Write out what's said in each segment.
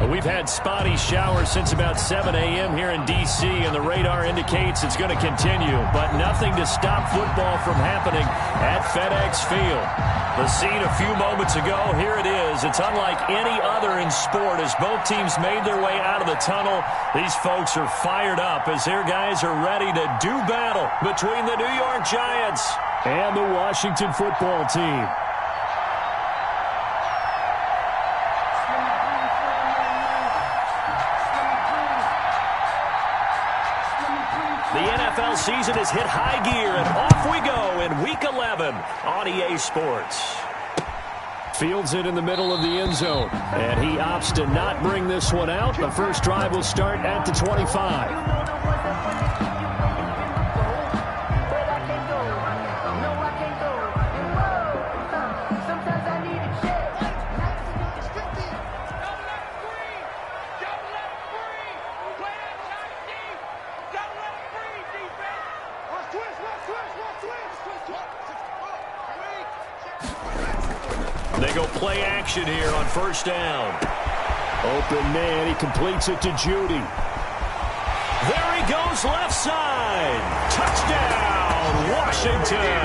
We've had spotty showers since about 7 a.m. here in D.C., and the radar indicates it's going to continue, but nothing to stop football from happening at FedEx Field. The scene a few moments ago, here it is. It's unlike any other in sport as both teams made their way out of the tunnel. These folks are fired up as their guys are ready to do battle between the New York Giants and the Washington football team. The NFL season has hit high gear, and off we go in Week 11 on EA Sports. Fields it in the middle of the end zone, and he opts to not bring this one out. The first drive will start at the 25. They go play action here on first down. Open man, he completes it to Judy. There he goes left side. Touchdown, Washington.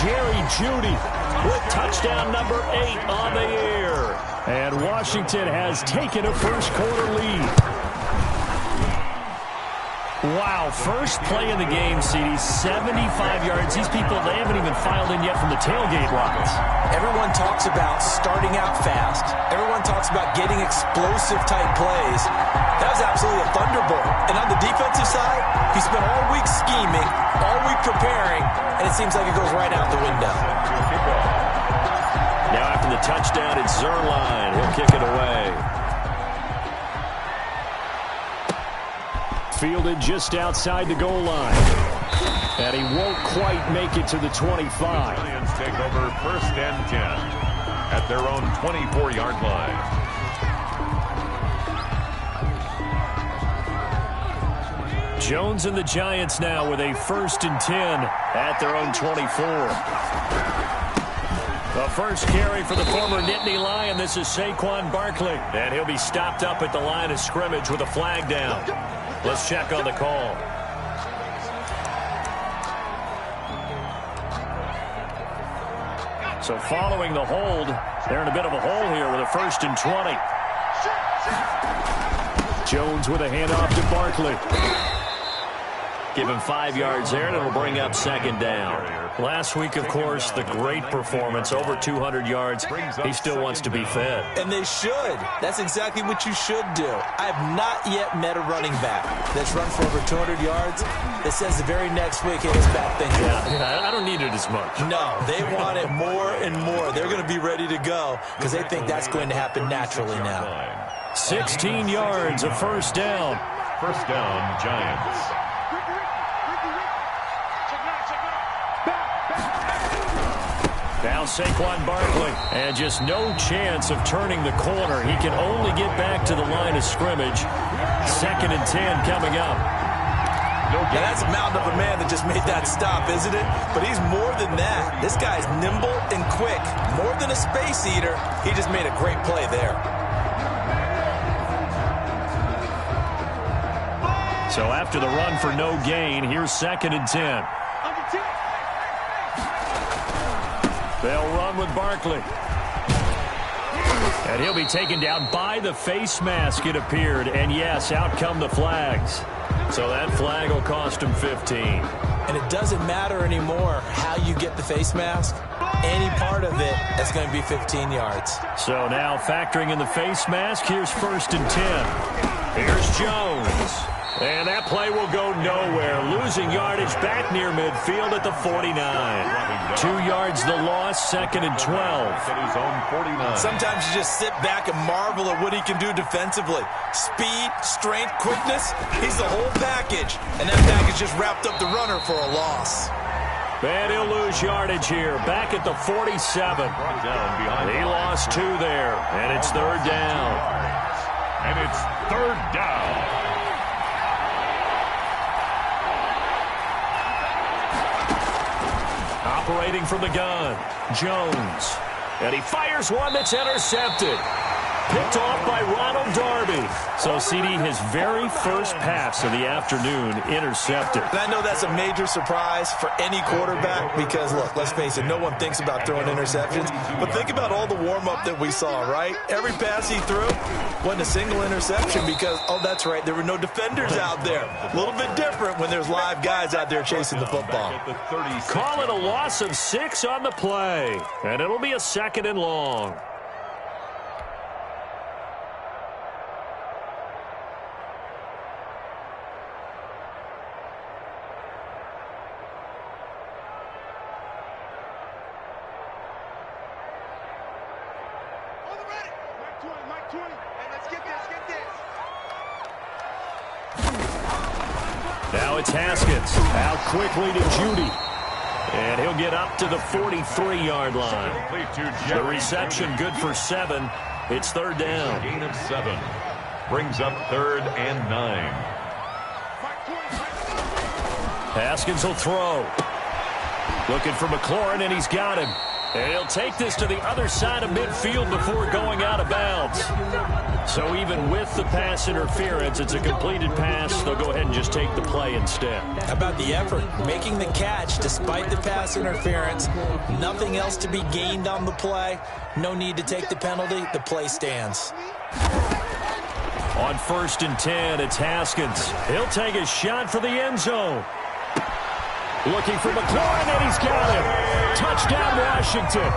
Jerry Judy with touchdown number 8 on the year. And Washington has taken a first quarter lead. Wow, first play in the game, CD, 75 yards. These people, they haven't even filed in yet from the tailgate lines. Everyone talks about starting out fast. Everyone talks about getting explosive-type plays. That was absolutely a thunderbolt. And on the defensive side, he spent all week scheming, all week preparing, and it seems like it goes right out the window. Now after the touchdown, it's Zerline. He'll kick it away. Fielded just outside the goal line. And he won't quite make it to the 25. Giants take over first and 10 at their own 24-yard line. Jones and the Giants now with a first and 10 at their own 24. The first carry for the former Nittany Lion. This is Saquon Barkley. And he'll be stopped up at the line of scrimmage with a flag down. Let's check on the call. So following the hold, they're in a bit of a hole here with a first and 20. Jones with a handoff to Barkley. Give him 5 yards there, and it'll bring up second down. Last week, of course, the great performance, over 200 yards. He still wants to be fed. And they should. That's exactly what you should do. I have not yet met a running back that's run for over 200 yards that says the very next week it is bad things. Yeah, I don't need it as much. No, they want it more and more. They're going to be ready to go because they think that's going to happen naturally now. 16 yards, a first down. First down, Giants. Now Saquon Barkley, and just no chance of turning the corner. He can only get back to the line of scrimmage. Second and 10 coming up. Now that's a mountain of a man that just made that stop, isn't it? But he's more than that. This guy's nimble and quick. More than a space eater, he just made a great play there. So after the run for no gain, here's second and 10. They'll run with Barkley. And he'll be taken down by the face mask, it appeared. And yes, out come the flags. So that flag will cost him 15. And it doesn't matter anymore how you get the face mask. Any part of it, that's going to be 15 yards. So now factoring in the face mask, here's first and 10. Here's Jones. And that play will go nowhere. Losing yardage back near midfield at the 49. 2 yards the loss, second and 12. Sometimes you just sit back and marvel at what he can do defensively. Speed, strength, quickness, he's the whole package. And that package just wrapped up the runner for a loss. And he'll lose yardage here, back at the 47. He lost 2 there, and it's third down. And it's third down. Operating from the gun, Jones. And he fires one that's intercepted. Picked off by Ronald Darby. So, CD, his very first pass of the afternoon intercepted. And I know that's a major surprise for any quarterback because, look, let's face it, no one thinks about throwing interceptions. But think about all the warm-up that we saw, right? Every pass he threw wasn't a single interception because, oh, that's right, there were no defenders out there. A little bit different when there's live guys out there chasing the football. Call it a loss of 6 on the play. And it'll be a 2nd and long. Now it's Haskins. Out quickly to Judy. And he'll get up to the 43-yard line. The reception good for 7. It's 3rd down. Gain of 7. Brings up 3rd and 9. Haskins will throw. Looking for McLaurin, and he's got him. And he'll take this to the other side of midfield before going out of bounds. So even with the pass interference, it's a completed pass. They'll go ahead and just take the play instead. How about the effort? Making the catch despite the pass interference. Nothing else to be gained on the play. No need to take the penalty. The play stands. On 1st and 10, it's Haskins. He'll take a shot for the end zone. Looking for McLaurin, and he's got him. Touchdown, Washington.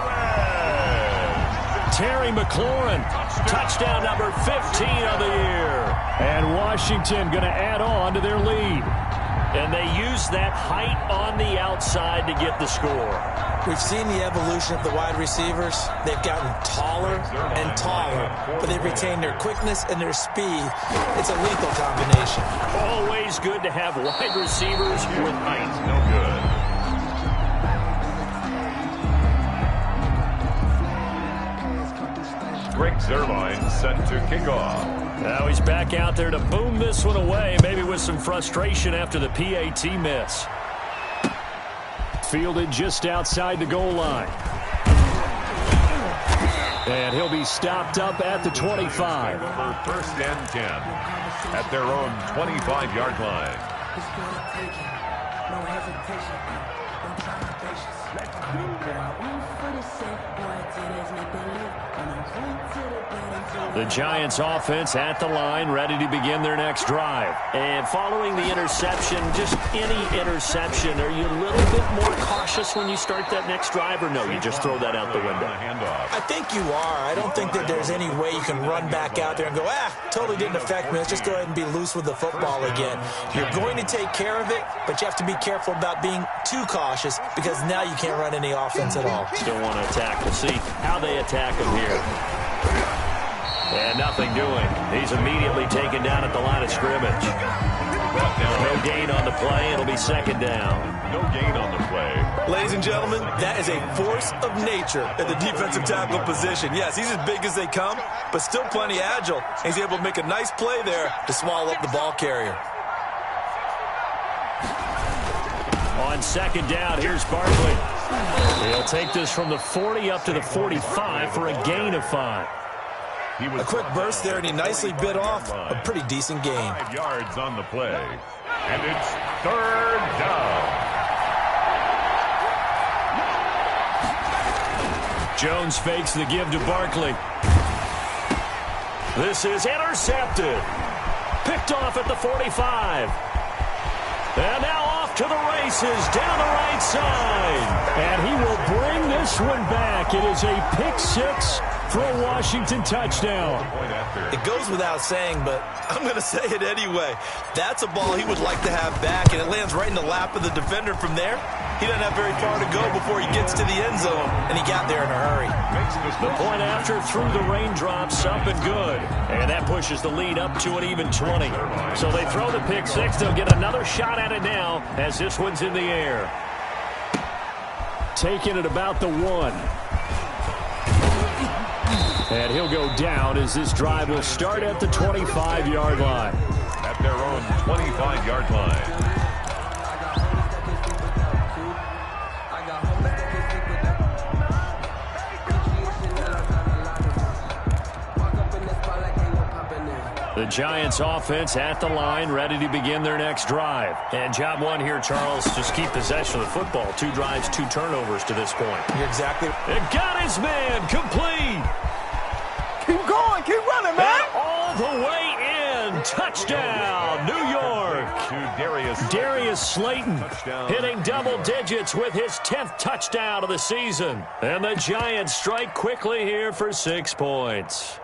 Terry McLaurin, touchdown number 15 of the year. And Washington going to add on to their lead. And they use that height on the outside to get the score. We've seen the evolution of the wide receivers. They've gotten taller and taller, but they've retained their quickness and their speed. It's a lethal combination. Always good to have wide receivers with height. No good. Greg Zuerlein set to kick off. Now he's back out there to boom this one away, maybe with some frustration after the PAT miss. Fielded just outside the goal line. And he'll be stopped up at the 25. For 1st and 10 at their own 25-yard line. The Giants offense at the line, ready to begin their next drive. And following the interception, just any interception, are you a little bit more cautious when you start that next drive, or no, you just throw that out the window? I think you are. I don't think that there's any way you can run back out there and go, totally didn't affect me. Let's just go ahead and be loose with the football again. You're going to take care of it, but you have to be careful about being too cautious because now you can't run any offense at all. Still want to attack. We'll see how they attack him here. And nothing doing. He's immediately taken down at the line of scrimmage. No gain on the play. It'll be 2nd down. No gain on the play. Ladies and gentlemen, that is a force of nature at the defensive tackle position. Yes, he's as big as they come, but still plenty agile. He's able to make a nice play there to swallow up the ball carrier. On 2nd down, here's Barkley. He'll take this from the 40 up to the 45 for a gain of 5. A quick burst there, and he nicely bit off a pretty decent gain. 5 yards on the play. And it's 3rd down. Jones fakes the give to Barkley. This is intercepted. Picked off at the 45. And now off to the races down the right side. And he will bring this one back. It is a pick 6 for a Washington touchdown. It goes without saying, but I'm going to say it anyway. That's a ball he would like to have back, and it lands right in the lap of the defender from there. He doesn't have very far to go before he gets to the end zone, and he got there in a hurry. The point after through the raindrops, up and good. And that pushes the lead up to an even 20. So they throw the pick 6. They'll get another shot at it now as this one's in the air. Taking it about the 1. And he'll go down as this drive will start at the 25-yard line. At their own 25-yard line. The Giants offense at the line, ready to begin their next drive. And job one here, Charles, just keep possession of the football. 2 drives, 2 turnovers to this point. You're exactly. It got his man complete. Keep going, keep running, man. And all the way in. Touchdown, New York. To Darius Slayton Touchdown. hitting double digits with his 10th touchdown of the season. And the Giants strike quickly here for 6 points.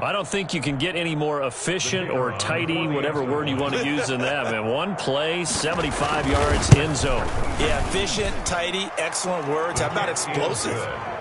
I don't think you can get any more efficient or tidy, whatever word you want to use in that, man. 1 play, 75 yards, end zone. Yeah, efficient, tidy, excellent words. How about explosive?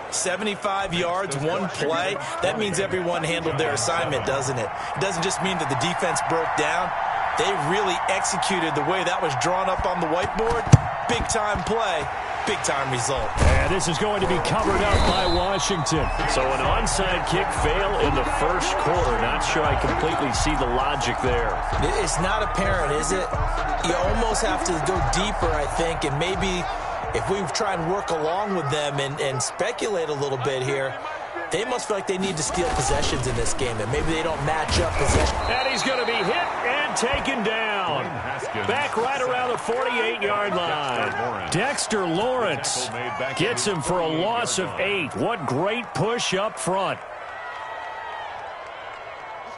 75 yards, 1 play. That means everyone handled their assignment, doesn't it? It doesn't just mean that the defense broke down. They really executed the way that was drawn up on the whiteboard. Big-time play. Big-time result. And this is going to be covered up by Washington. So an onside kick fail in the first quarter. Not sure I completely see the logic there. It's not apparent, is it? You almost have to go deeper, I think, and maybe if we try and work along with them and speculate a little bit here, they must feel like they need to steal possessions in this game, and maybe they don't match up possession. And he's going to be hit and taken down. Back right around the 48-yard line. Dexter Lawrence gets him for a loss of 8. What great push up front.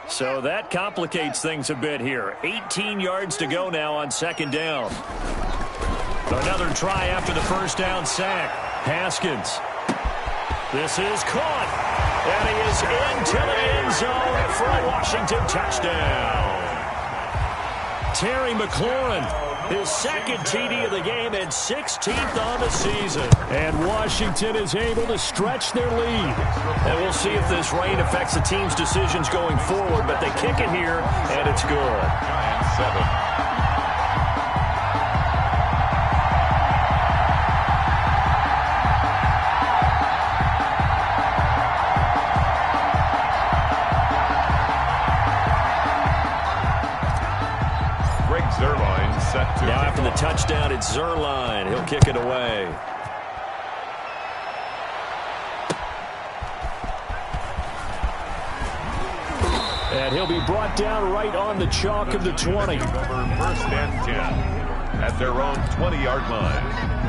So that complicates things a bit here. 18 yards to go now on 2nd down. Another try after the first down sack. Haskins. This is caught. And he is into the end zone for a Washington touchdown. Terry McLaurin, his 2nd TD of the game and 16th on the season. And Washington is able to stretch their lead. And we'll see if this rain affects the team's decisions going forward, but they kick it here, and it's good. Giants 7. Now after the touchdown, it's Zerline. He'll kick it away. And he'll be brought down right on the chalk of the 20. Over 1st and 10 at their own 20-yard line.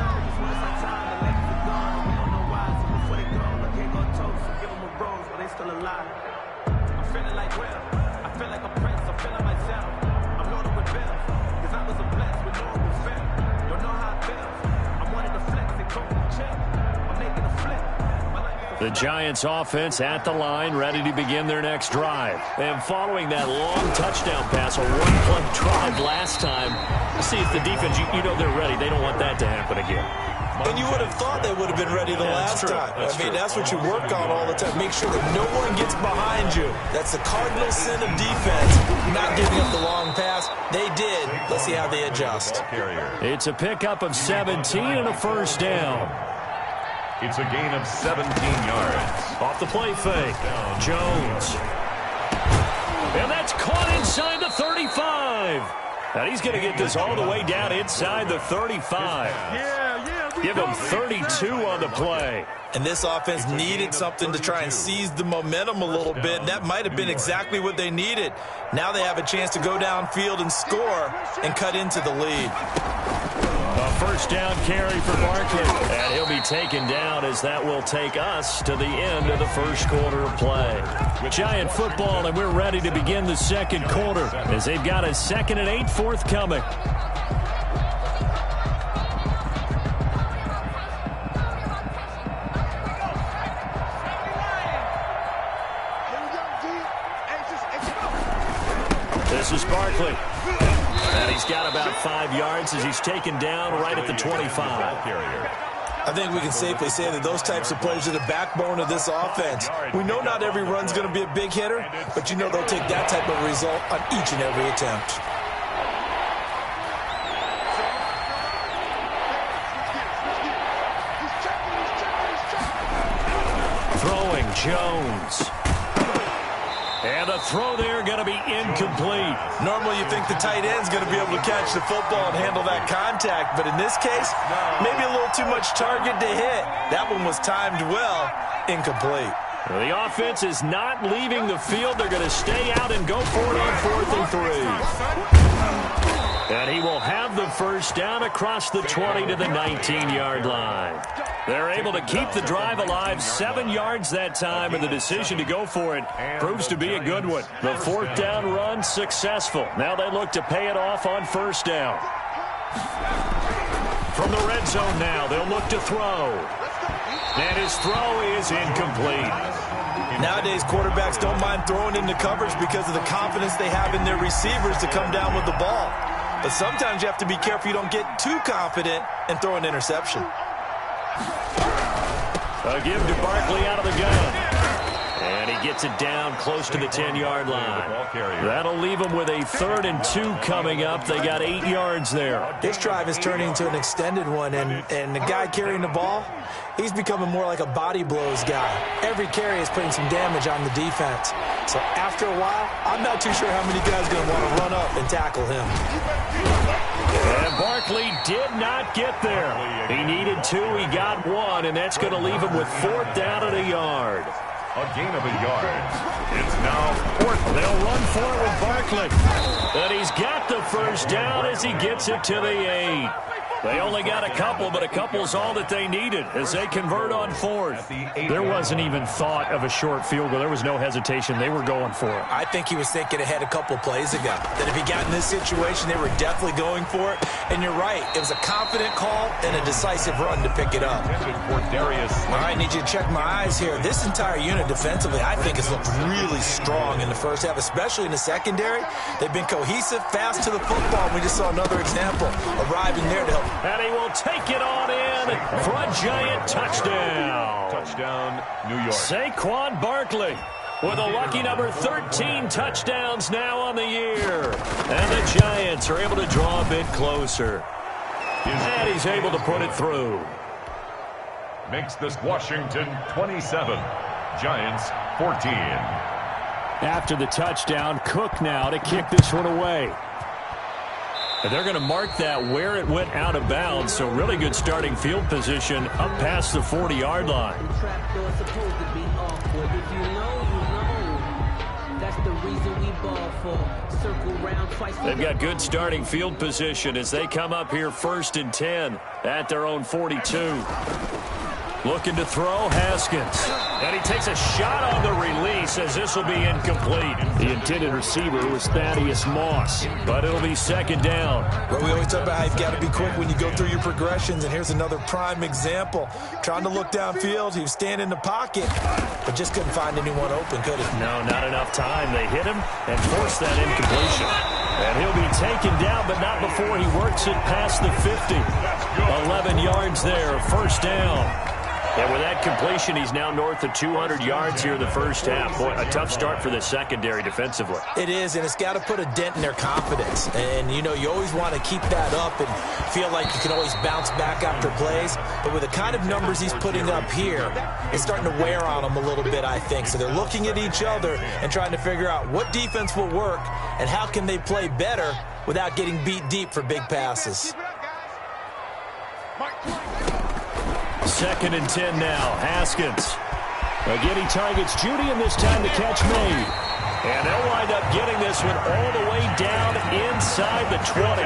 The Giants offense at the line, ready to begin their next drive. And following that long touchdown pass, a 1-play drive last time, see if the defense, you know they're ready. They don't want that to happen again. And you would have thought they would have been ready the last time. That's what you work on all the time. Make sure that no one gets behind you. That's the cardinal sin of defense, not giving up the long pass. They did. Let's see how they adjust. It's a pickup of 17 and a first down. It's a gain of 17 yards. Off the play fake. Jones. And that's caught inside the 35. And he's going to get this all the way down inside the 35. Give him 32 on the play. And this offense needed something to try and seize the momentum a little bit. And that might have been exactly what they needed. Now they have a chance to go downfield and score and cut into the lead. A first down carry for Barkley. And he'll be taken down as that will take us to the end of the first quarter of play. Giant football, and we're ready to begin the second quarter as they've got a 2nd and 8 forthcoming. This is Barkley. And he's got about 5 yards as he's taken down right at the 25. I think we can safely say that those types of plays are the backbone of this offense. We know not every run's going to be a big hitter, but you know they'll take that type of result on each and every attempt. Throwing Jones. And the throw there going to be incomplete. Normally you think the tight end's going to be able to catch the football and handle that contact, but in this case, maybe a little too much target to hit. That one was timed well, incomplete. The offense is not leaving the field. They're going to stay out and go for it on 4th and 3. And he will have the first down across the 20 to the 19-yard line. They're able to keep the drive alive, 7 yards that time, and the decision to go for it proves to be a good one. The 4th down run successful. Now they look to pay it off on 1st down. From the red zone now, they'll look to throw. And his throw is incomplete. Nowadays, quarterbacks don't mind throwing into coverage because of the confidence they have in their receivers to come down with the ball. But sometimes you have to be careful you don't get too confident and throw an interception. A give to Barkley out of the gun. And he gets it down close to the 10-yard line. That'll leave him with a 3rd and 2 coming up. They got 8 yards there. This drive is turning into an extended one, and the guy carrying the ball, he's becoming more like a body blows guy. Every carry is putting some damage on the defense. So after a while, I'm not too sure how many guys are going to want to run up and tackle him. And Barkley did not get there. He needed 2, he got 1, and that's going to leave him with 4th down and a yard. A gain of a yard. It's now 4th. They'll run for it with Barkley. And he's got the first down as he gets it to the 8. They only got a couple, but a couple's all that they needed as they convert on 4th. There wasn't even thought of a short field goal. There was no hesitation. They were going for it. I think he was thinking ahead a couple plays ago. That if he got in this situation, they were definitely going for it. And you're right. It was a confident call and a decisive run to pick it up. For Darius. All right, I need you to check my eyes here. This entire unit defensively, I think, has looked really strong in the first half, especially in the secondary. They've been cohesive, fast to the football. We just saw another example arriving there to help. And he will take it on in for a giant touchdown. Touchdown, New York. Saquon Barkley with a lucky number 13 touchdowns now on the year. And the Giants are able to draw a bit closer. And he's able to put it through. Makes this Washington 27, Giants 14. After the touchdown, Cook now to kick this one away. And they're going to mark that where it went out of bounds, so really good starting field position up past the 40-yard line. They've got good starting field position as they come up here 1st and 10 at their own 42. Looking to throw, Haskins. And he takes a shot on the release as this will be incomplete. The intended receiver was Thaddeus Moss. But it'll be 2nd down. Well, we always talk about how you've got to be quick when you go through your progressions, and here's another prime example. Trying to look downfield, he was standing in the pocket, but just couldn't find anyone open, could he? No, not enough time. They hit him and forced that incompletion. And he'll be taken down, but not before he works it past the 50. 11 yards there, 1st down. And with that completion, he's now north of 200 yards here in the first half. Boy, a tough start for the secondary defensively. It is, and it's got to put a dent in their confidence. And, you know, you always want to keep that up and feel like you can always bounce back after plays. But with the kind of numbers he's putting up here, it's starting to wear on them a little bit, I think. So they're looking at each other and trying to figure out what defense will work and how can they play better without getting beat deep for big passes. 2nd and 10 now. Haskins. Again, he targets Judy, and this time the catch made. And they'll wind up getting this one all the way down inside the 20.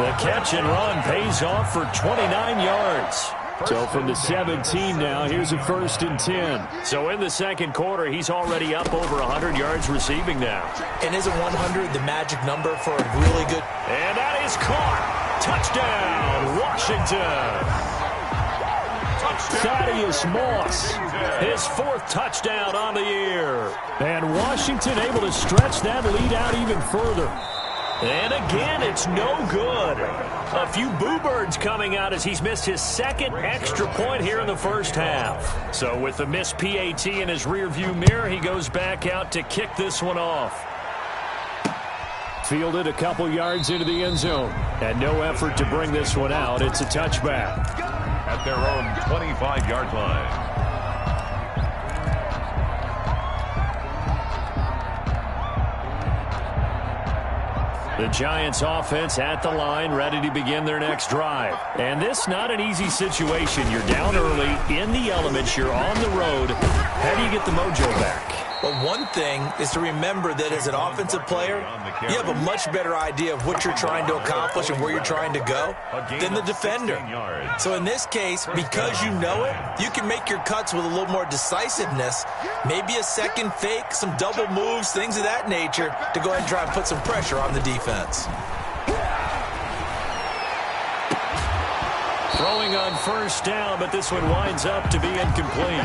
The catch and run pays off for 29 yards. So from the 17 now, here's a 1st and 10. So in the second quarter, he's already up over 100 yards receiving now. And isn't 100 the magic number for a really good... And that is caught. Touchdown, Washington. Thaddeus Moss, his 4th touchdown on the year. And Washington able to stretch that lead out even further. And again, it's no good. A few boo birds coming out as he's missed his 2nd extra point here in the first half. So with the missed PAT in his rearview mirror, he goes back out to kick this one off. Fielded a couple yards into the end zone. And no effort to bring this one out. It's a touchback. At their own 25-yard line. The Giants offense at the line, ready to begin their next drive. And this not an easy situation. You're down early, in the elements, you're on the road. How do you get the mojo back? Well, one thing is to remember that as an offensive player, you have a much better idea of what you're trying to accomplish and where you're trying to go than the defender. So in this case, because you know it, you can make your cuts with a little more decisiveness, maybe a second fake, some double moves, things of that nature, to go ahead and try and put some pressure on the defense. Throwing on first down, but this one winds up to be incomplete.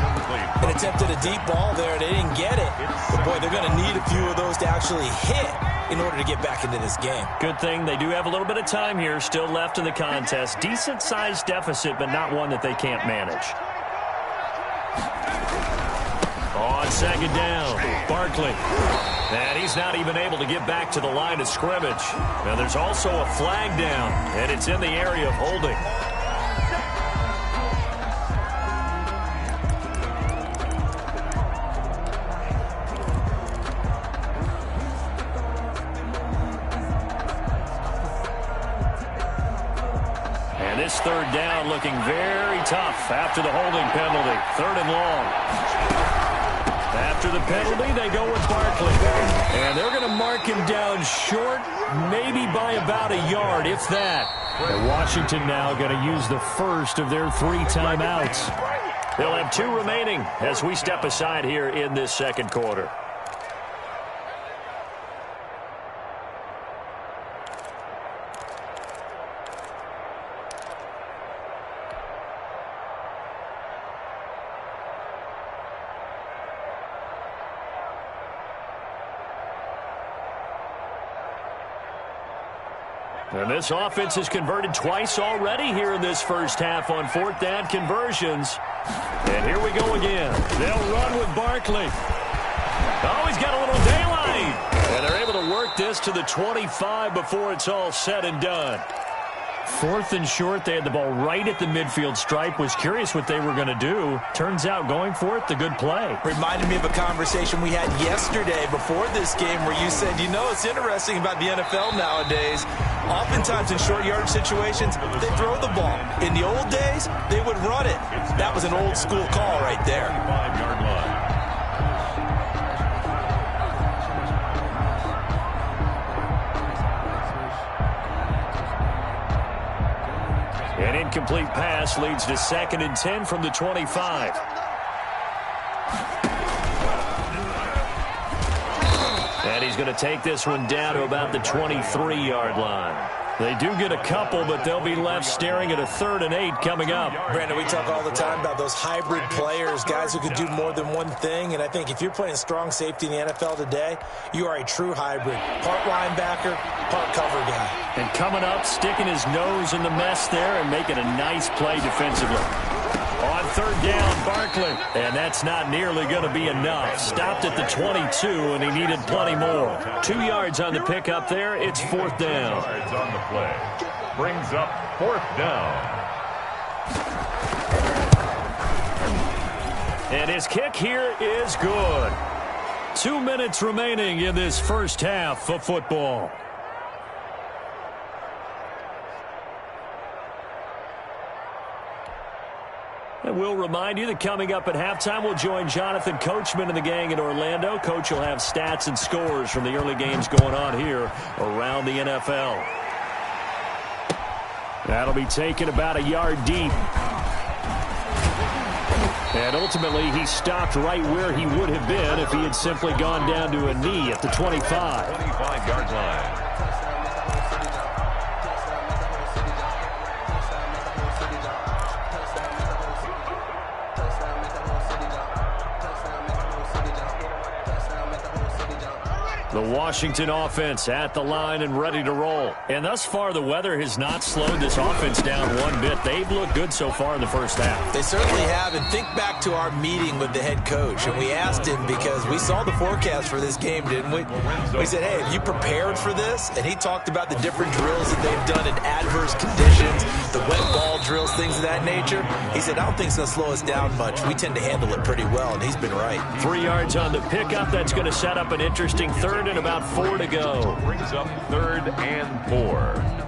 An attempt at a deep ball there. They didn't get it. But, boy, they're going to need a few of those to actually hit in order to get back into this game. Good thing they do have a little bit of time here still left in the contest. Decent-sized deficit, but not one that they can't manage. On second down, Barkley. And he's not even able to get back to the line of scrimmage. Now, there's also a flag down, and it's in the area of holding. This third down looking very tough after the holding penalty. Third and long. After the penalty, they go with Barkley. And they're going to mark him down short, maybe by about a yard, if that. And Washington now going to use the first of their 3 timeouts. They'll have 2 remaining as we step aside here in this second quarter. And this offense has converted twice already here in this first half on 4th down conversions. And here we go again. They'll run with Barkley. Oh, he's got a little daylight. And they're able to work this to the 25 before it's all said and done. 4th and short, they had the ball right at the midfield stripe. Was curious what they were going to do. Turns out going for it, the good play. Reminded me of a conversation we had yesterday before this game where you said, you know, it's interesting about the NFL nowadays. Oftentimes in short yardage situations, they throw the ball. In the old days, they would run it. That was an old school call right there. 5-yard line. An incomplete pass leads to 2nd and 10 from the 25. And he's going to take this one down to about the 23-yard line. They do get a couple, but they'll be left staring at a 3rd and 8 coming up. Brandon, we talk all the time about those hybrid players, guys who could do more than one thing. And I think if you're playing strong safety in the NFL today, you are a true hybrid. Part linebacker, part cover guy. And coming up, sticking his nose in the mess there and making a nice play defensively. On 3rd down, Barkley. And that's not nearly going to be enough. Stopped at the 22, and he needed plenty more. 2 yards on the pickup there. It's 4th down. 2 yards on the play. Brings up 4th down. And his kick here is good. 2 minutes remaining in this first half of football. And we'll remind you that coming up at halftime, we'll join Jonathan Coachman and the gang in Orlando. Coach will have stats and scores from the early games going on here around the NFL. That'll be taken about a yard deep. And ultimately, he stopped right where he would have been if he had simply gone down to a knee at the 25. 25-yard line. The Washington offense at the line and ready to roll. And thus far, the weather has not slowed this offense down one bit. They've looked good so far in the first half. They certainly have. And think back to our meeting with the head coach. And we asked him because we saw the forecast for this game, didn't we? We said, hey, have you prepared for this? And he talked about the different drills that they've done in adverse conditions, the wet ball drills, things of that nature. He said, I don't think it's going to slow us down much. We tend to handle it pretty well, and he's been right. 3 yards on the pickup. That's going to set up an interesting 3rd returned and about 4 to go. Brings up 3rd and 4.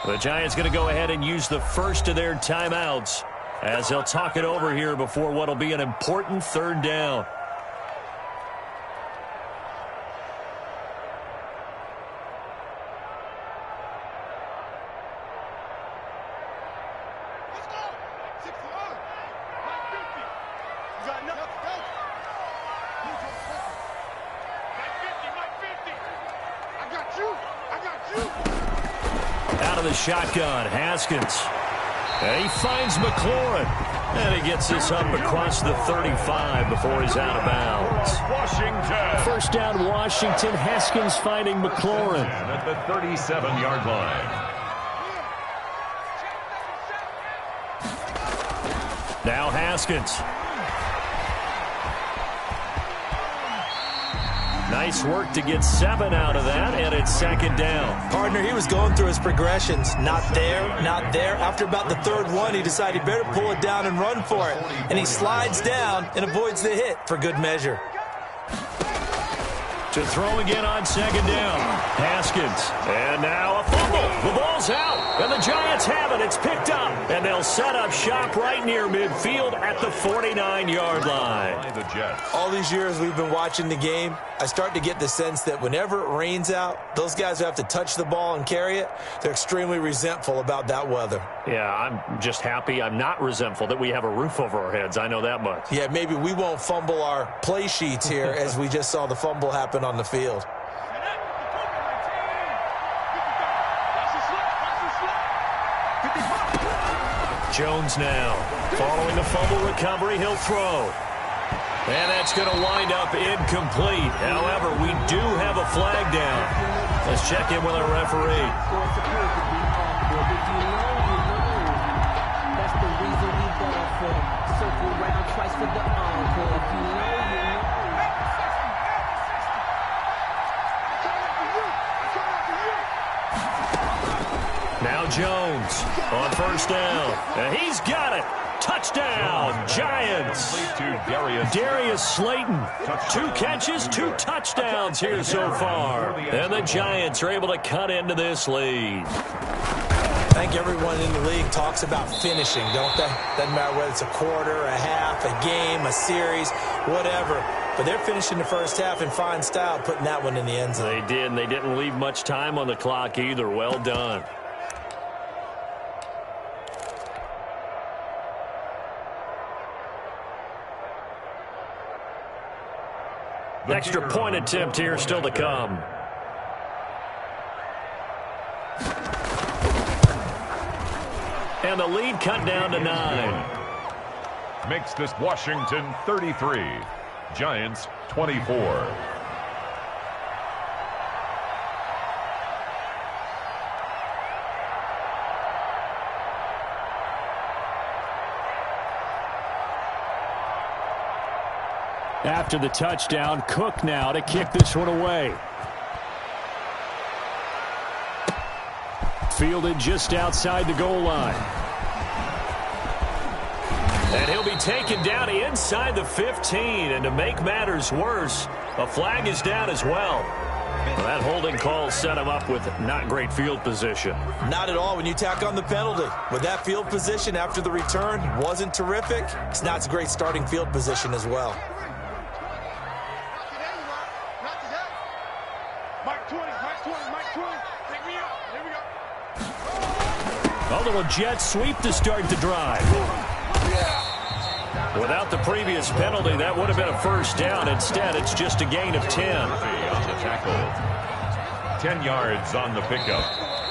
The Giants going to go ahead and use the first of their timeouts as they'll talk it over here before what will be an important 3rd down. Shotgun, Haskins. And he finds McLaurin. And he gets this up across the 35 before he's out of bounds. Washington. First down, Washington. Haskins finding McLaurin. At the 37-yard line. Now Haskins. Nice work to get 7 out of that, and it's 2nd down. Partner, he was going through his progressions. Not there, not there. After about the 3rd one, he decided he better pull it down and run for it. And he slides down and avoids the hit for good measure. To throw again on 2nd down. Haskins. And now a fumble. The ball's out. And the Giants have it. It's picked up. And they'll set up shop right near midfield at the 49-yard line. The Jets. All these years we've been watching the game, I start to get the sense that whenever it rains out, those guys who have to touch the ball and carry it, they're extremely resentful about that weather. Yeah, I'm just happy I'm not resentful that we have a roof over our heads. I know that much. Yeah, maybe we won't fumble our play sheets here as we just saw the fumble happen on the field. Jones now. Following the fumble recovery, he'll throw. And that's going to wind up incomplete. However, we do have a flag down. Let's check in with our referee. That's the reason we ball for. Circle round twice for the encore. If you know, you know. Now Jones on 1st down. And he's got it. Touchdown, Giants. To Darius Slayton. 2 catches, 2 touchdowns here so far. And the Giants are able to cut into this lead. I think everyone in the league talks about finishing, don't they? Doesn't matter whether it's a quarter, a half, a game, a series, whatever. But they're finishing the first half in fine style, putting that one in the end zone. They did, and they didn't leave much time on the clock either. Well done. Extra point attempt here still to come. And the lead cut down to 9. Makes this Washington 33. Giants 24. After the touchdown, Cook now to kick this one away. Fielded just outside the goal line. And he'll be taken down inside the 15. And to make matters worse, a flag is down as well. That holding call set him up with not great field position. Not at all when you tack on the penalty. With that field position after the return wasn't terrific. It's not a great starting field position as well. A little jet sweep to start the drive. Without the previous penalty, that would have been a first down. Instead, it's just a gain of 10. On the tackle. 10 yards on the pickup.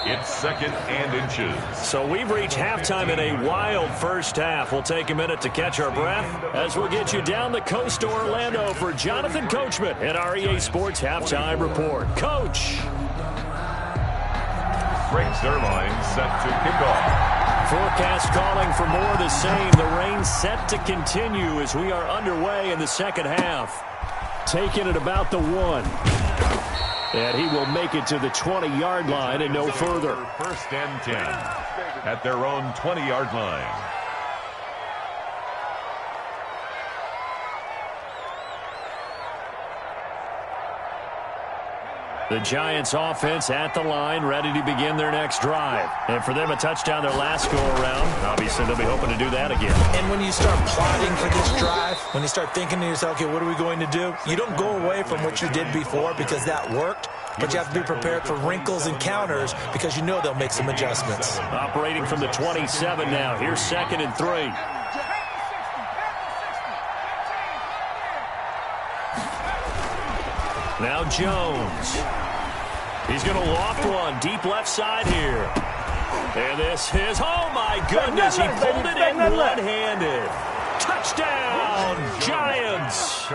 It's 2nd and inches. So we've reached halftime in a wild first half. We'll take a minute to catch our breath as we'll get you down the coast to Orlando for Jonathan Coachman at our EA Sports Halftime Report. Coach. Greg Zerline set to kick off. Forecast calling for more of the same. The rain set to continue as we are underway in the second half. taken at about the 1. And he will make it to the 20-yard line and no further. First and 10 at their own 20-yard line. The Giants offense at the line, ready to begin their next drive. And for them, a touchdown their last go-around. Obviously, they'll be hoping to do that again. And when you start plotting for this drive, when you start thinking to yourself, okay, what are we going to do? You don't go away from what you did before because that worked, but you have to be prepared for wrinkles and counters because you know they'll make some adjustments. Operating from the 27 now. Here's 2nd and 3. Now Jones. He's going to loft one deep left side here. And this is, oh my goodness, he pulled it in one-handed. Touchdown, Giants.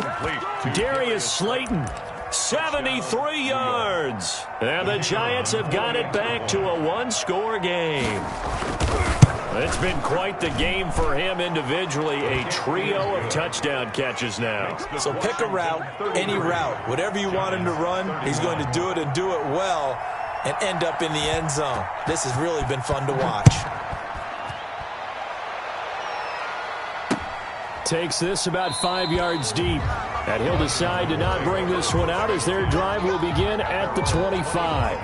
Darius Slayton, 73 yards. And the Giants have got it back to a one-score game. It's been quite the game for him individually. A trio of touchdown catches now. So pick a route, any route. Whatever you want him to run, he's going to do it and do it well and end up in the end zone. This has really been fun to watch. Takes this about 5 yards deep. And he'll decide to not bring this one out as their drive will begin at the 25.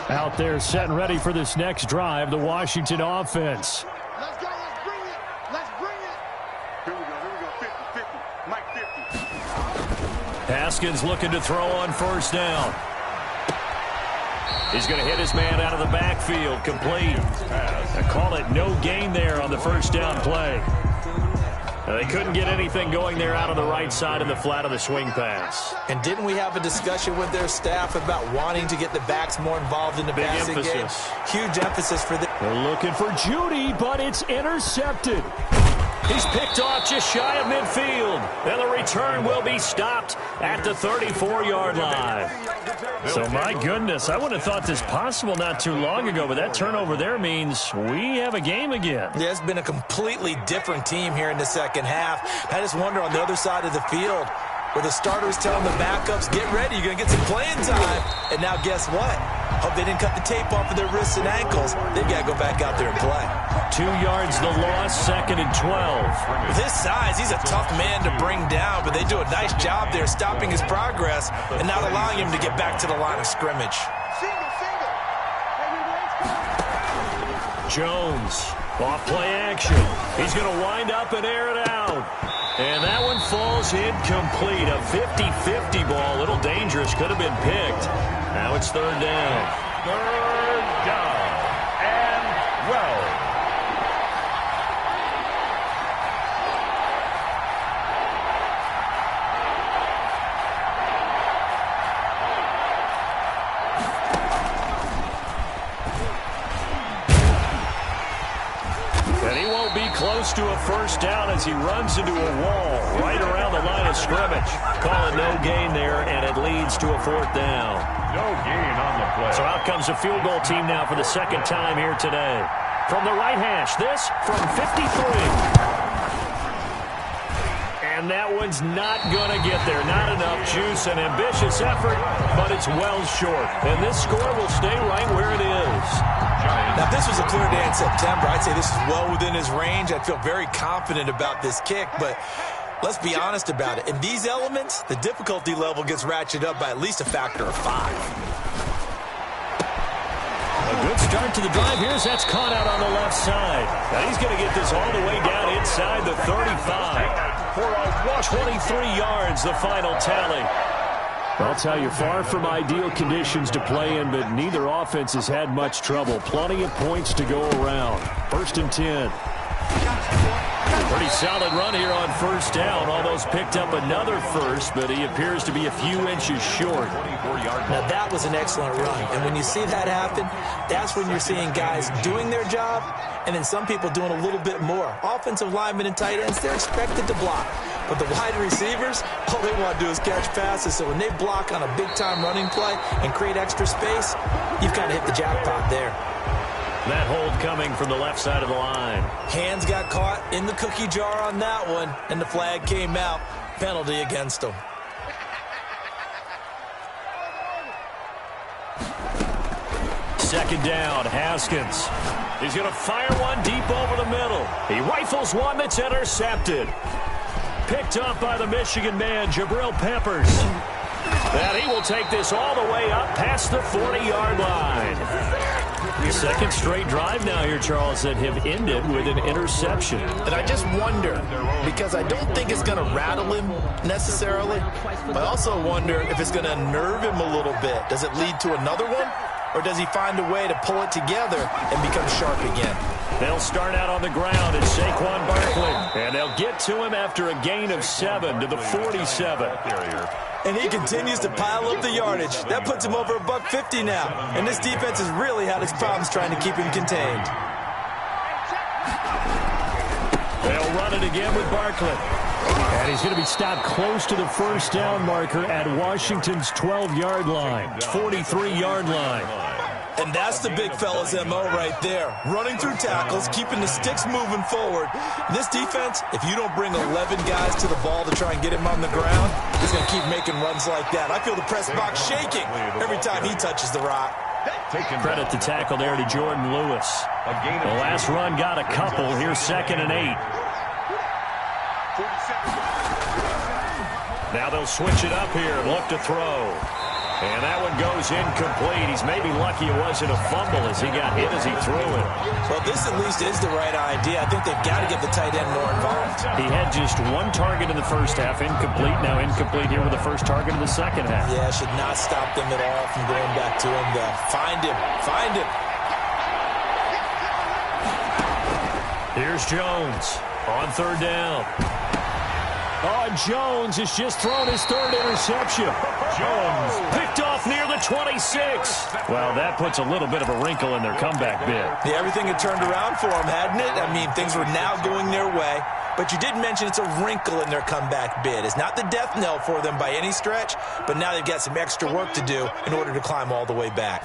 Out there set and ready for this next drive, the Washington offense. Let's go. Let's bring it. Let's bring it. Here we go. 50-50. Mike 50. Haskins looking to throw on first down. He's going to hit his man out of the backfield. Complete. I call it no gain there on the first down play. They couldn't get anything going there out on the right side of the flat of the swing pass. And didn't we have a discussion with their staff about wanting to get the backs more involved in the passing game? Huge emphasis for them. They're looking for Judy, but it's intercepted. He's picked off just shy of midfield. And the return will be stopped at the 34-yard line. So, my goodness, I wouldn't have thought this possible not too long ago, but that turnover there means we have a game again. Yeah, it's been a completely different team here in the second half. I just wonder on the other side of the field where the starters telling the backups, get ready, you're going to get some playing time. And now guess what? Hope they didn't cut the tape off of their wrists and ankles. They've got to go back out there and play. 2 yards the loss, 2nd and 12. With his size, he's a tough man to bring down, but they do a nice job there stopping his progress and not allowing him to get back to the line of scrimmage. Jones, off play action. He's going to wind up and air it out. And that one falls incomplete. A 50-50 ball, a little dangerous, could have been picked. Now it's 3rd down. 3rd down and 12. And he won't be close to a first down as he runs into a wall right around the line of scrimmage. Call it no gain there, and it leads to a 4th down. No gain on the play. So out comes a field goal team now for the 2nd time here today. From the right hash, this from 53. And that one's not going to get there. Not enough juice, an ambitious effort, but it's well short. And this score will stay right where it is. Now, if this was a clear day in September, I'd say this is well within his range. I'd feel very confident about this kick, but let's be honest about it. In these elements, the difficulty level gets ratcheted up by at least a factor of 5. A good start to the drive here as that's caught out on the left side. Now he's going to get this all the way down inside the 35. For a 23 yards, the final tally. I'll tell you, far from ideal conditions to play in, but neither offense has had much trouble. Plenty of points to go around. 1st and 10. Pretty solid run here on first down. Almost picked up another first, but he appears to be a few inches short. Now, that was an excellent run. And when you see that happen, that's when you're seeing guys doing their job and then some people doing a little bit more. Offensive linemen and tight ends, they're expected to block. But the wide receivers, all they want to do is catch passes. So when they block on a big-time running play and create extra space, you've kind of hit the jackpot there. That hold coming from the left side of the line. Hands got caught in the cookie jar on that one, and the flag came out. Penalty against them. Second down, Haskins. He's going to fire one deep over the middle. He rifles one that's intercepted. Picked up by the Michigan man, Jabril Peppers. And he will take this all the way up past the 40-yard line. Second straight drive now here, Charles, that have ended with an interception. And I just wonder, because I don't think it's going to rattle him necessarily, but I also wonder if it's going to unnerve him a little bit. Does it lead to another one? Or does he find a way to pull it together and become sharp again? They'll start out on the ground at Saquon Barkley. And they'll get to him after a gain of 7 to the 47. And he continues to pile up the yardage. That puts him over $150 now. And this defense has really had its problems trying to keep him contained. They'll run it again with Barkley. And he's going to be stopped close to the first down marker at Washington's 12-yard line, 43-yard line. And that's the big fella's MO right there. Running through tackles, keeping the sticks moving forward. This defense, if you don't bring 11 guys to the ball to try and get him on the ground, he's going to keep making runs like that. I feel the press box shaking every time he touches the rock. Credit the tackle there to Jordan Lewis. The last run got a couple. Here's 2nd and 8. Now they'll switch it up here and look to throw. And that one goes incomplete. He's maybe lucky it wasn't a fumble as he got hit as he threw it. Well, this at least is the right idea. I think they've got to get the tight end more involved. He had just one target in the first half, incomplete. Now incomplete here with the first target in the second half. Yeah, should not stop them at all from going back to him, though. Find him. Find him. Here's Jones on 3rd down. Oh, Jones has just thrown his 3rd interception. Jones picked off near the 26. Well, that puts a little bit of a wrinkle in their comeback bid. Yeah, everything had turned around for them, hadn't it? I mean, things were now going their way. But you did mention it's a wrinkle in their comeback bid. It's not the death knell for them by any stretch, but now they've got some extra work to do in order to climb all the way back.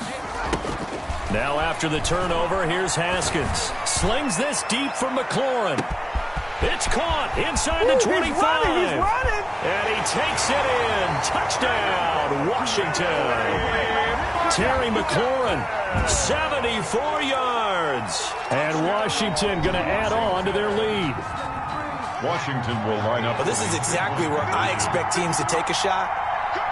Now after the turnover, here's Haskins. Slings this deep from McLaurin. It's caught inside the 25. He's running. And he takes it in. Touchdown, Washington. Terry McLaurin, 74 yards. And Washington going to add on to their lead. Washington will line up. But this is exactly where I expect teams to take a shot.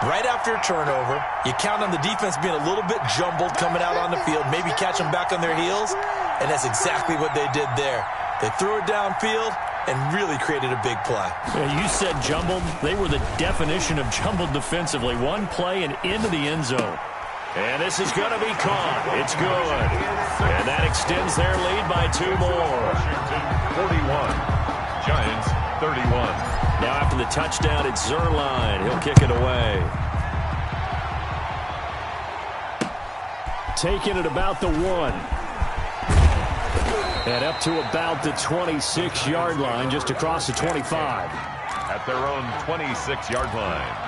Right after a turnover, you count on the defense being a little bit jumbled coming out on the field, maybe catch them back on their heels, and that's exactly what they did there. They threw it downfield and really created a big play. Yeah, you said jumbled. They were the definition of jumbled defensively. One play and into the end zone. And this is going to be caught. It's good. And that extends their lead by 2 more. Washington 41. Giants 31. Now after the touchdown, it's Zerline. He'll kick it away. Taking it about the 1. And up to about the 26-yard line, just across the 25. At their own 26-yard line.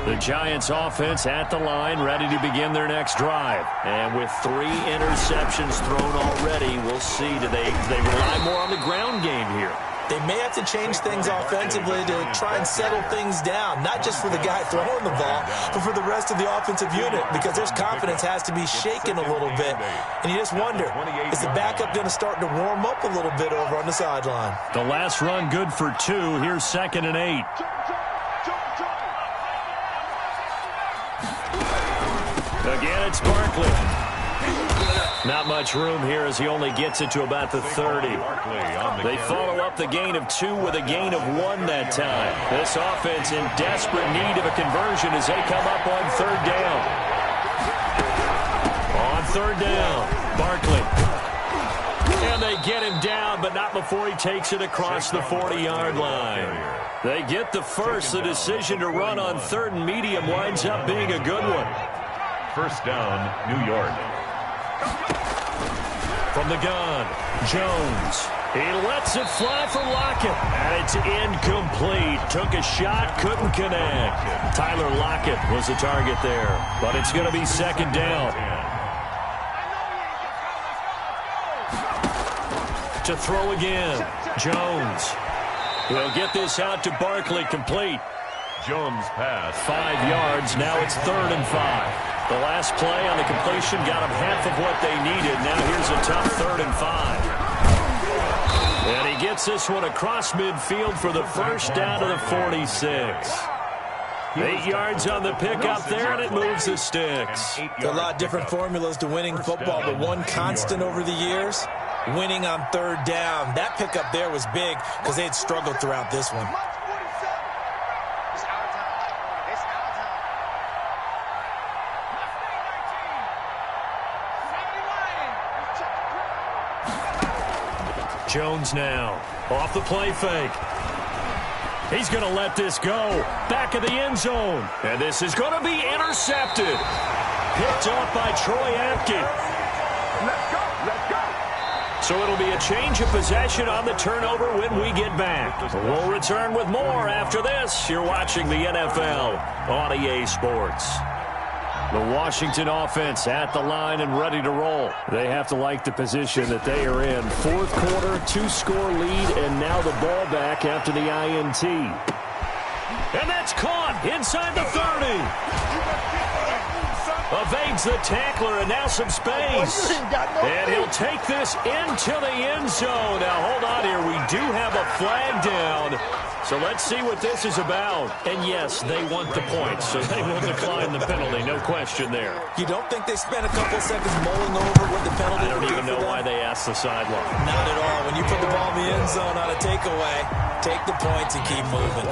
The Giants offense at the line, ready to begin their next drive. And with 3 interceptions thrown already, we'll see. Do they rely more on the ground game here? They may have to change things offensively to try and settle things down, not just for the guy throwing the ball, but for the rest of the offensive unit, because their confidence has to be shaken a little bit. And you just wonder, is the backup going to start to warm up a little bit over on the sideline? The last run good for 2. Here's 2nd and 8. Again, it's Barkley. Not much room here as he only gets it to about the 30. They follow up the gain of 2 with a gain of 1 that time. This offense in desperate need of a conversion as they come up on 3rd down. On 3rd down, Barkley. And they get him down, but not before he takes it across the 40-yard line. They get the first. The decision to run on 3rd and medium winds up being a good one. First down, New York. From the gun, Jones. He lets it fly for Lockett, and it's incomplete. Took a shot, couldn't connect. Tyler Lockett was the target there, but it's going to be second down. To throw again, Jones. He'll get this out to Barkley, complete. Jones pass. 5 yards, now it's 3rd and 5. The last play on the completion got them half of what they needed. Now here's a tough 3rd and 5. And he gets this one across midfield for the first down to the 46. 8 yards on the pickup there, and it moves the sticks. There are a lot of different formulas to winning football, but one constant over the years, winning on 3rd down. That pickup there was big because they had struggled throughout this one. Jones now, off the play fake. He's going to let this go. Back of the end zone. And this is going to be intercepted. Picked off by Troy Apke. Let's go. Let's go. So it'll be a change of possession on the turnover when we get back. We'll return with more after this. You're watching the NFL on EA Sports. The Washington offense at the line and ready to roll. They have to like the position that they are in. 4th quarter, 2-score lead, and now the ball back after the INT. And that's caught inside the 30. Evades the tackler, and now some space. And he'll take this into the end zone. Now, hold on here. We do have a flag down. So let's see what this is about. And yes, they want the points, so they will decline the penalty. No question there. You don't think they spent a couple seconds mulling over what the penalty I don't even know why they asked the sideline. Not at all. When you put the ball in the end zone on a takeaway, take the points and keep moving.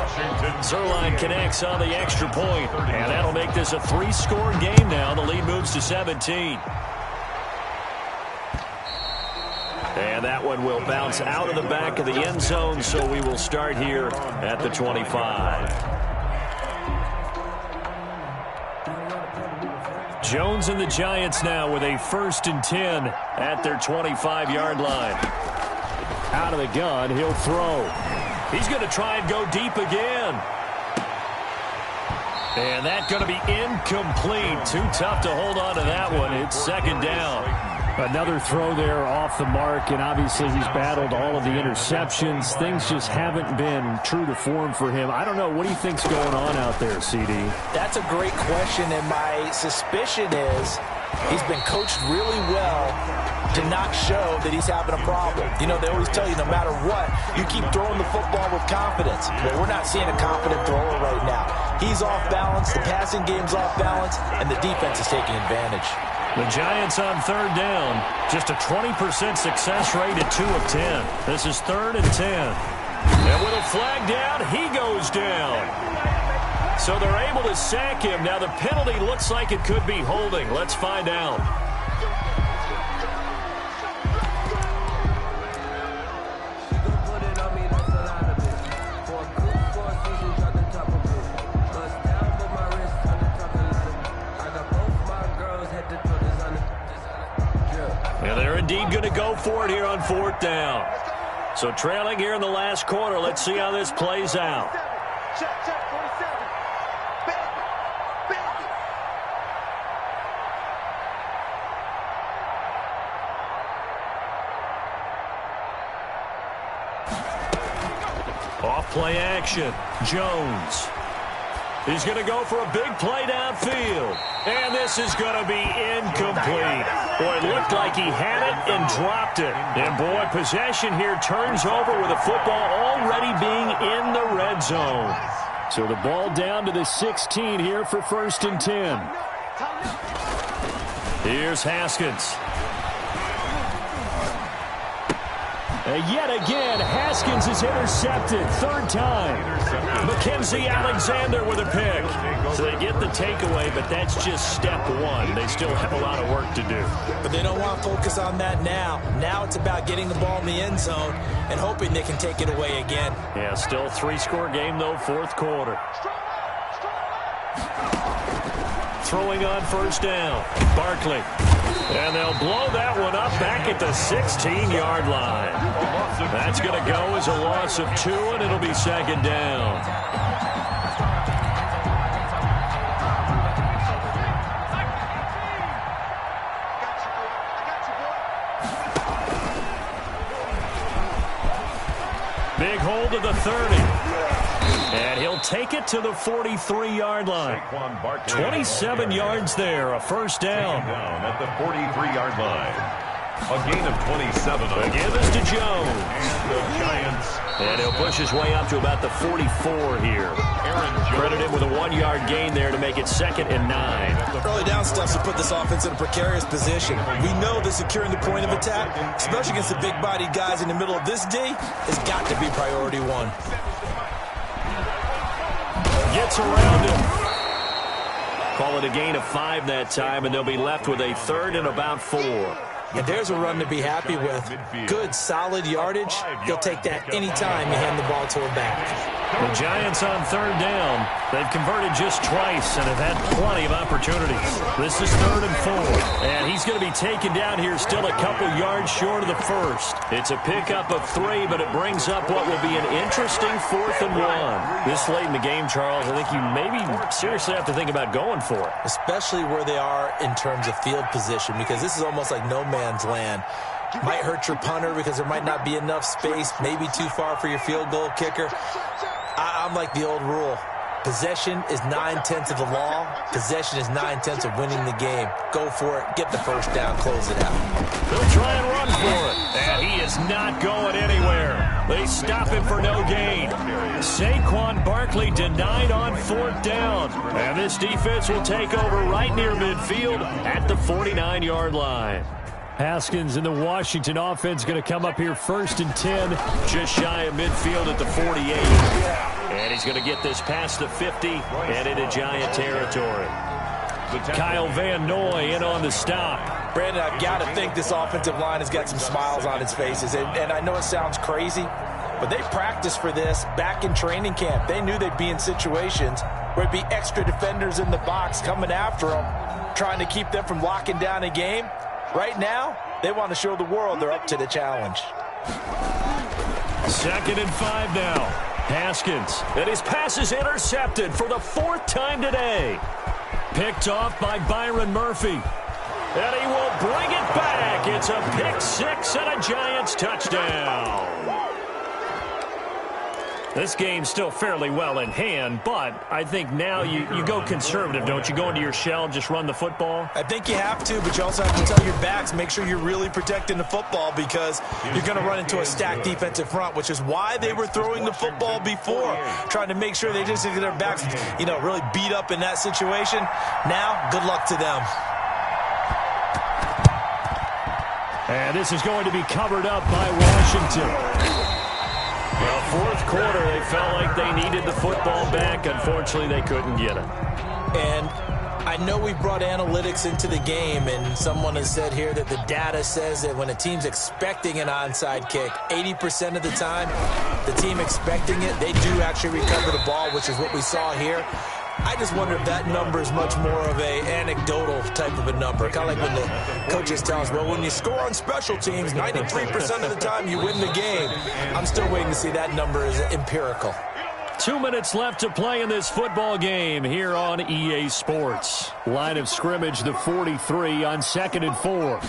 Zerline connects on the extra point, and that'll make this a 3-score game now. The lead moves to 17. And that one will bounce out of the back of the end zone, so we will start here at the 25. Jones and the Giants now with a 1st and 10 at their 25-yard line. Out of the gun, he'll throw. He's going to try and go deep again. And that's going to be incomplete. Too tough to hold on to that one. It's 2nd down. Another throw there off the mark, and obviously he's battled all of the interceptions. Things just haven't been true to form for him. I don't know. What do you think's going on out there, CD? That's a great question, and my suspicion is he's been coached really well to not show that he's having a problem. You know, they always tell you no matter what, you keep throwing the football with confidence. But we're not seeing a confident thrower right now. He's off balance, the passing game's off balance, and the defense is taking advantage. The Giants on 3rd down. Just a 20% success rate at 2 of 10. This is 3rd and 10. And with a flag down, he goes down. So they're able to sack him. Now the penalty looks like it could be holding. Let's find out. Indeed going to go for it here on 4th down. So trailing here in the last quarter. Let's see how this plays out. Check, 47. Off play action. Jones. He's going to go for a big play downfield. And this is going to be incomplete. Boy, it looked like he had it and dropped it. And, boy, possession here turns over with the football already being in the red zone. So the ball down to the 16 here for 1st and 10. Here's Haskins. And yet again, Haskins is intercepted. 3rd time. Mackenzie Alexander with a pick. So they get the takeaway, but that's just step one. They still have a lot of work to do. But they don't want to focus on that now. Now it's about getting the ball in the end zone and hoping they can take it away again. Yeah, still a 3-score game, though, 4th quarter. Throwing on 1st down. Barkley. And they'll blow that one up back at the 16-yard line. That's going to go as a loss of 2, and it'll be second down. Big hold of the 30. And he'll take it to the 43-yard line. 27 yards there, a first down. At the 43-yard line. A gain of 27. The give is to Jones. And the Giants. And he'll push his way up to about the 44 here. Credit him with a 1-yard gain there to make it 2nd and 9. Early down stuff to put this offense in a precarious position. We know that securing the point of attack, especially against the big-bodied guys in the middle of this D, has got to be priority 1. Gets around him. Call it a gain of 5 that time, and they'll be left with a 3rd and about 4. And there's a run to be happy with. Good, solid yardage. He'll take that anytime you hand the ball to a back. The Giants on 3rd down. They've converted just twice and have had plenty of opportunities. This is 3rd and 4. And he's going to be taken down here still a couple yards short of the first. It's a pickup of 3, but it brings up what will be an interesting 4th and 1. This late in the game, Charles, I think you maybe seriously have to think about going for it. Especially where they are in terms of field position, because this is almost like no man's land. Might hurt your punter because there might not be enough space, maybe too far for your field goal kicker. I'm like the old rule. Possession is 9/10 of the law. Possession is 9/10 of winning the game. Go for it. Get the first down. Close it out. They'll try and run for it. And he is not going anywhere. They stop him for no gain. Saquon Barkley denied on 4th down. And this defense will take over right near midfield at the 49-yard line. Haskins in the Washington offense going to come up here 1st and 10. Just shy of midfield at the 48. And he's going to get this past the 50 and into Giant territory. Kyle Van Noy in on the stop. Brandon, I've got to think this offensive line has got some smiles on its faces. And I know it sounds crazy, but they practiced for this back in training camp. They knew they'd be in situations where it'd be extra defenders in the box coming after them, trying to keep them from locking down a game. Right now, they want to show the world they're up to the challenge. 2nd and 5 now. Haskins, and his pass is intercepted for the 4th time today. Picked off by Byron Murphy. And he will bring it back. It's a pick 6 and a Giants touchdown. This game's still fairly well in hand, but I think now you go conservative, don't you? Go into your shell and just run the football? I think you have to, but you also have to tell your backs, make sure you're really protecting the football because you're going to run into a stacked defensive front, which is why they were throwing the football before, trying to make sure they just get their backs, really beat up in that situation. Now, good luck to them. And this is going to be covered up by Washington. Well, 4th quarter, they felt like they needed the football back. Unfortunately, they couldn't get it. And I know we brought analytics into the game, and someone has said here that the data says that when a team's expecting an onside kick, 80% of the time, the team expecting it, they do actually recover the ball, which is what we saw here. I just wonder if that number is much more of a anecdotal type of a number. Kind of like when the coaches tell us, well, when you score on special teams, 93% of the time you win the game. I'm still waiting to see that number is empirical. 2 minutes left to play in this football game here on EA Sports. Line of scrimmage, the 43 on 2nd and 4.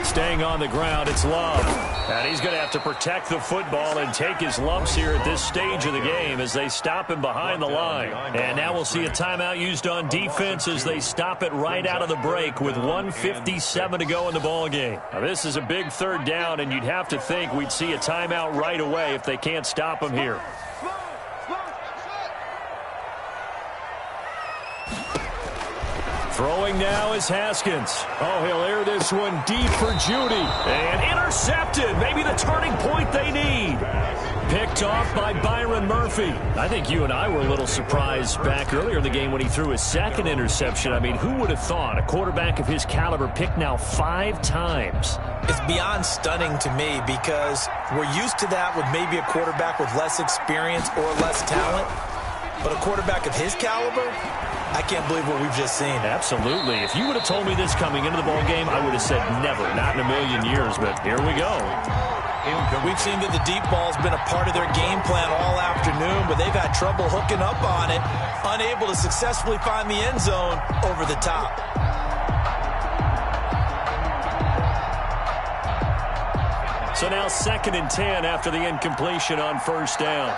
Staying on the ground, it's Love. And he's going to have to protect the football and take his lumps here at this stage of the game as they stop him behind the line. And now we'll see a timeout used on defense as they stop it right out of the break with 1:57 to go in the ball game. Now, this is a big 3rd down, and you'd have to think we'd see a timeout right away if they can't stop him here. Throwing now is Haskins. Oh, he'll air this one deep for Judy. And intercepted. Maybe the turning point they need. Picked off by Byron Murphy. I think you and I were a little surprised back earlier in the game when he threw his 2nd interception. I mean, who would have thought a quarterback of his caliber picked now 5 times? It's beyond stunning to me because we're used to that with maybe a quarterback with less experience or less talent. But a quarterback of his caliber, I can't believe what we've just seen. Absolutely. If you would have told me this coming into the ball game, I would have said never, not in a million years, but here we go. We've seen that the deep ball's been a part of their game plan all afternoon, but they've had trouble hooking up on it, unable to successfully find the end zone over the top. So now 2nd and 10 after the incompletion on first down.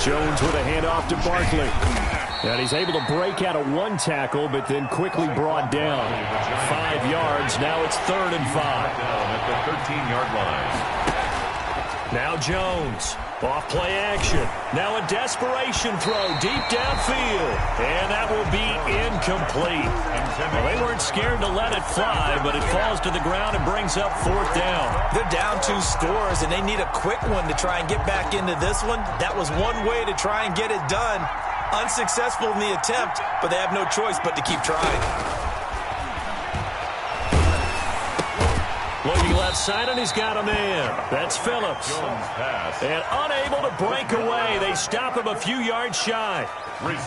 Jones with a handoff to Barkley. And he's able to break out of one tackle, but then quickly brought down. 5 yards. Now it's 3rd and 5. At the 13-yard line. Now Jones. Off play action. Now a desperation throw deep downfield. And that will be incomplete. Well, they weren't scared to let it fly, but it falls to the ground and brings up 4th down. They're down 2 scores, and they need a quick one to try and get back into this one. That was one way to try and get it done. Unsuccessful in the attempt, but they have no choice but to keep trying. Looking left side, and he's got a man. That's Phillips. And unable to break away. They stop him a few yards shy.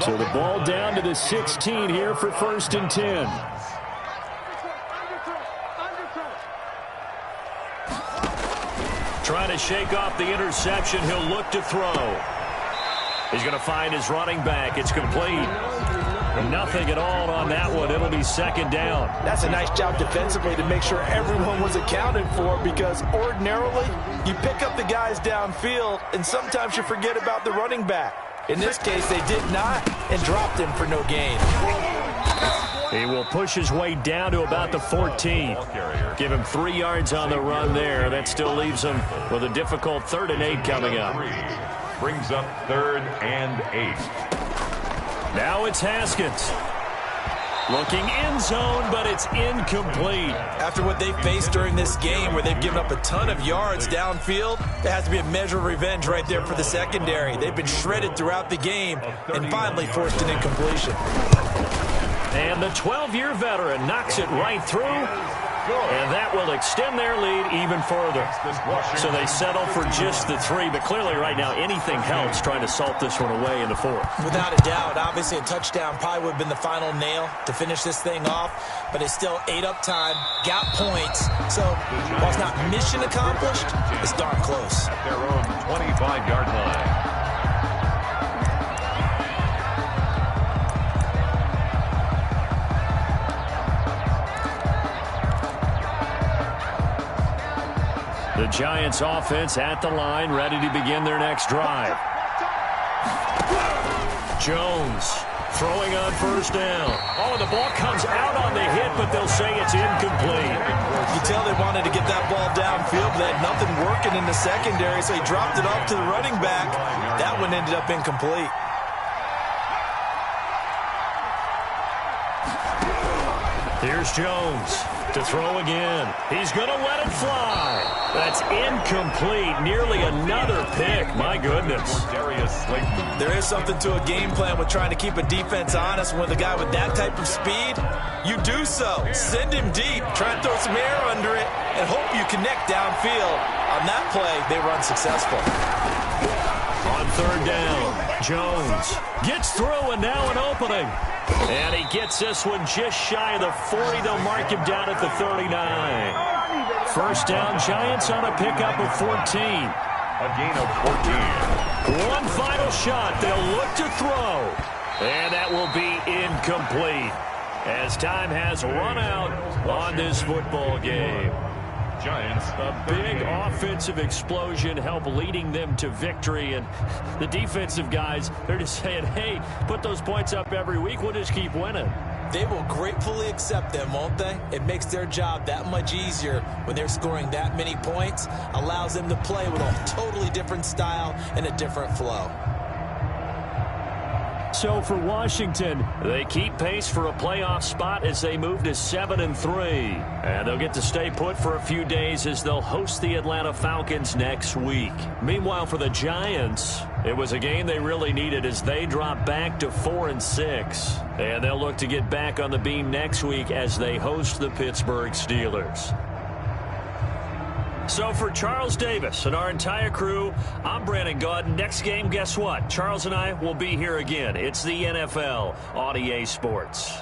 So the ball down to the 16 here for 1st and 10. Trying to shake off the interception. He'll look to throw. He's going to find his running back. It's complete. Nothing at all on that one. It'll be 2nd down. That's a nice job defensively to make sure everyone was accounted for, because ordinarily you pick up the guys downfield and sometimes you forget about the running back. In this case, they did not and dropped him for no gain. He will push his way down to about the 14. Give him 3 yards on the run there. That still leaves him with a difficult 3rd and 8 coming up. Brings up 3rd and 8. Now it's Haskins. Looking end zone, but it's incomplete. After what they faced during this game, where they've given up a ton of yards downfield, there has to be a measure of revenge right there for the secondary. They've been shredded throughout the game and finally forced an incompletion. And the 12-year veteran knocks it right through. And that will extend their lead even further. So they settle for just the 3, but clearly right now anything helps trying to salt this one away in the 4th. Without a doubt, obviously a touchdown probably would have been the final nail to finish this thing off, but it's still ate up time, got points. So while it's not mission accomplished, it's darn close. At their own 25-yard line. The Giants offense at the line, ready to begin their next drive. Jones throwing on first down. Oh, the ball comes out on the hit, but they'll say it's incomplete. You tell they wanted to get that ball downfield, but they had nothing working in the secondary, so he dropped it off to the running back. That one ended up incomplete. Here's Jones to throw again. He's going to let it fly. That's incomplete. Nearly another pick. My goodness. There is something to a game plan with trying to keep a defense honest. With a guy with that type of speed, you do so. Send him deep. Try and throw some air under it and hope you connect downfield. On that play, they were unsuccessful. On 3rd down, Jones gets through and now an opening. And he gets this one just shy of the 40. They'll mark him down at the 39. First down, Giants on a pickup of 14. A gain of 14. One final shot. They'll look to throw. And that will be incomplete as time has run out on this football game. Giants. A big offensive explosion helped leading them to victory. And the defensive guys, they're just saying, hey, put those points up every week. We'll just keep winning. They will gratefully accept them, won't they? It makes their job that much easier when they're scoring that many points. Allows them to play with a totally different style and a different flow. So for Washington, they keep pace for a playoff spot as they move to 7-3. And they'll get to stay put for a few days as they'll host the Atlanta Falcons next week. Meanwhile, for the Giants, it was a game they really needed as they drop back to 4-6. And they'll look to get back on the beam next week as they host the Pittsburgh Steelers. So for Charles Davis and our entire crew, I'm Brandon Gaudin. Next game, guess what? Charles and I will be here again. It's the NFL on EA Sports.